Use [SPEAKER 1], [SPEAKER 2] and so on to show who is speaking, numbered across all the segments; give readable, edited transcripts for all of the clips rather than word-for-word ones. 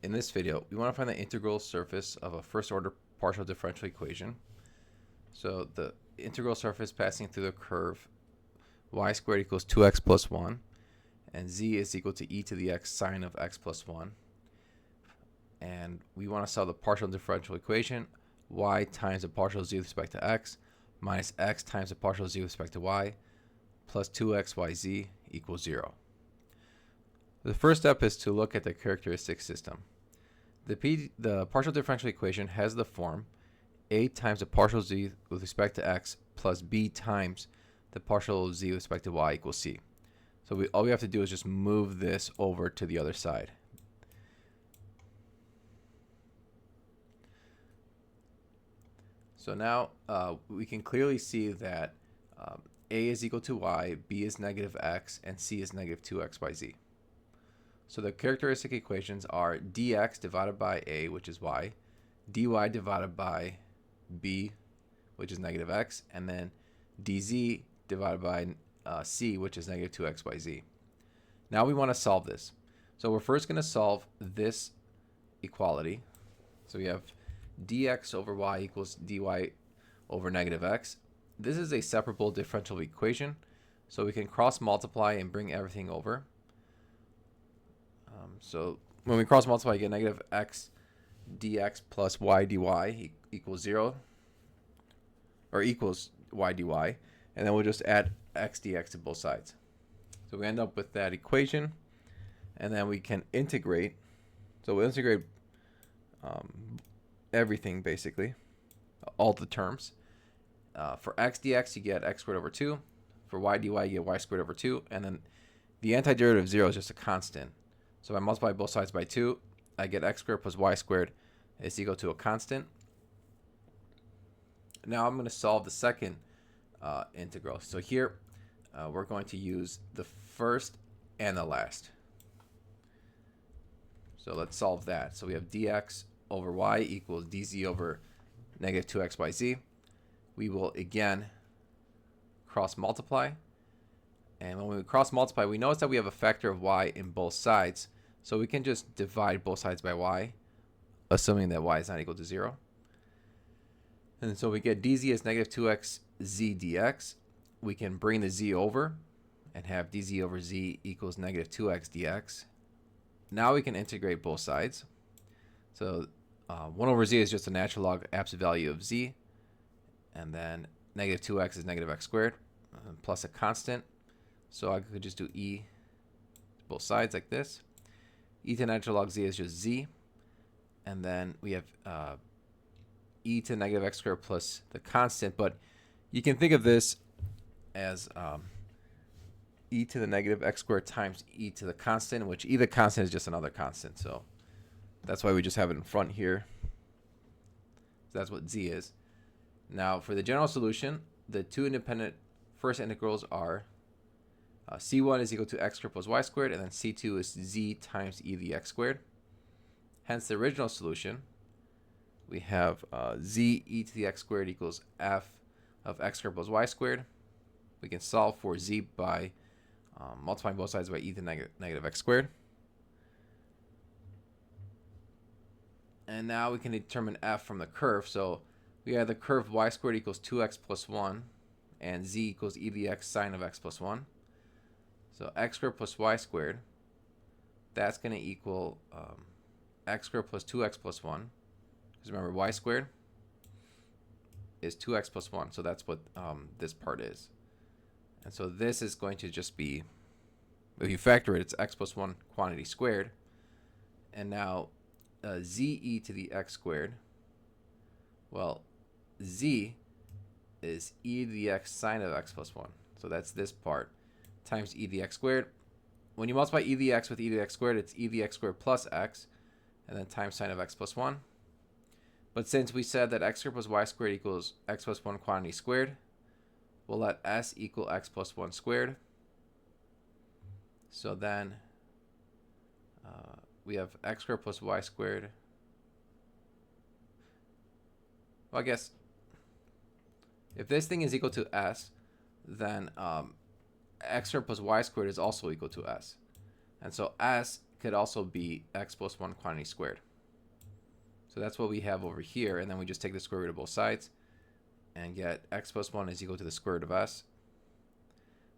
[SPEAKER 1] In this video, we want to find the integral surface of a first order partial differential equation. So the integral surface passing through the curve y squared equals 2x plus 1, and z is equal to e to the x sine of x plus 1. And we want to solve the partial differential equation y times the partial z with respect to x minus x times the partial z with respect to y plus 2xyz equals 0. The first step is to look at the characteristic system. The partial differential equation has the form a times the partial z with respect to x plus b times the partial z with respect to y equals c. So all we have to do is just move this over to the other side. So now we can clearly see that a is equal to y, b is negative x, and c is negative 2x by z. So the characteristic equations are dx divided by a, which is y, dy divided by b, which is negative x, and then dz divided by c, which is negative 2x by z. Now we want to solve this. So we're first going to solve this equality. So we have dx over y equals dy over negative x. This is a separable differential equation, so we can cross multiply and bring everything over. So when we cross multiply, you get negative x dx plus y dy equals 0, or equals y dy, and then we'll just add x dx to both sides. So we end up with that equation, and then we can integrate. So we'll integrate everything, basically, all the terms. For x dx, you get x squared over 2. For y dy, you get y squared over 2. And then the antiderivative of 0 is just a constant. So if I multiply both sides by 2, I get x squared plus y squared is equal to a constant. Now I'm going to solve the second integral. So here we're going to use the first and the last. So let's solve that. So we have dx over y equals dz over negative 2x by z. We will again cross multiply. And when we cross multiply, we notice that we have a factor of y in both sides. So we can just divide both sides by y, assuming that y is not equal to 0. And so we get dz as negative 2x z dx. We can bring the z over and have dz over z equals negative 2x dx. Now we can integrate both sides. So 1 over z is just a natural log absolute value of z. And then negative 2x is negative x squared plus a constant. So I could just do e to both sides like this. E to natural log z is just z. And then we have e to negative x squared plus the constant. But you can think of this as e to the negative x squared times e to the constant, which e to the constant is just another constant. So that's why we just have it in front here. So that's what z is. Now for the general solution, the two independent first integrals are c1 is equal to x squared plus y squared, and then c2 is z times e to the x squared. Hence the original solution, we have z e to the x squared equals f of x squared plus y squared. We can solve for z by multiplying both sides by e to negative x squared. And now we can determine f from the curve. So we have the curve y squared equals 2x plus 1, and z equals e to the x sine of x plus 1. So x squared plus y squared, that's going to equal x squared plus 2x plus 1. Because remember, y squared is 2x plus 1. So that's what this part is. And so this is going to just be, if you factor it, it's x plus 1 quantity squared. And now z e to the x squared, well, z is e to the x sine of x plus 1. So that's this part times e to the x squared. When you multiply e to the x with e to the x squared, it's e to the x squared plus x, and then times sine of x plus 1. But since we said that x squared plus y squared equals x plus 1 quantity squared, we'll let s equal x plus 1 squared. So then we have x squared plus y squared. Well, I guess if this thing is equal to s, then x squared plus y squared is also equal to s. And so s could also be x plus 1 quantity squared. So that's what we have over here, and then we just take the square root of both sides and get x plus 1 is equal to the square root of s.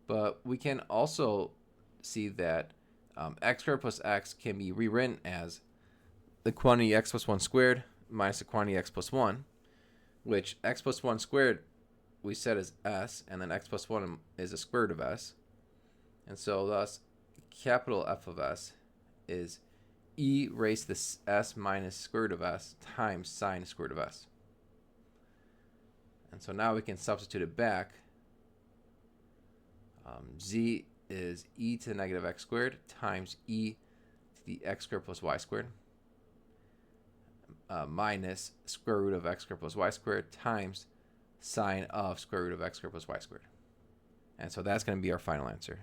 [SPEAKER 1] But we can also see that x squared plus x can be rewritten as the quantity x plus 1 squared minus the quantity x plus 1, which x plus 1 squared we said is s, and then x plus 1 is the square root of s. And so thus capital F of s is e raised to the s minus square root of s times sine square root of s. And so now we can substitute it back. Z is e to the negative x squared times e to the x squared plus y squared minus square root of x squared plus y squared times sine of square root of x squared plus y squared. And so that's going to be our final answer.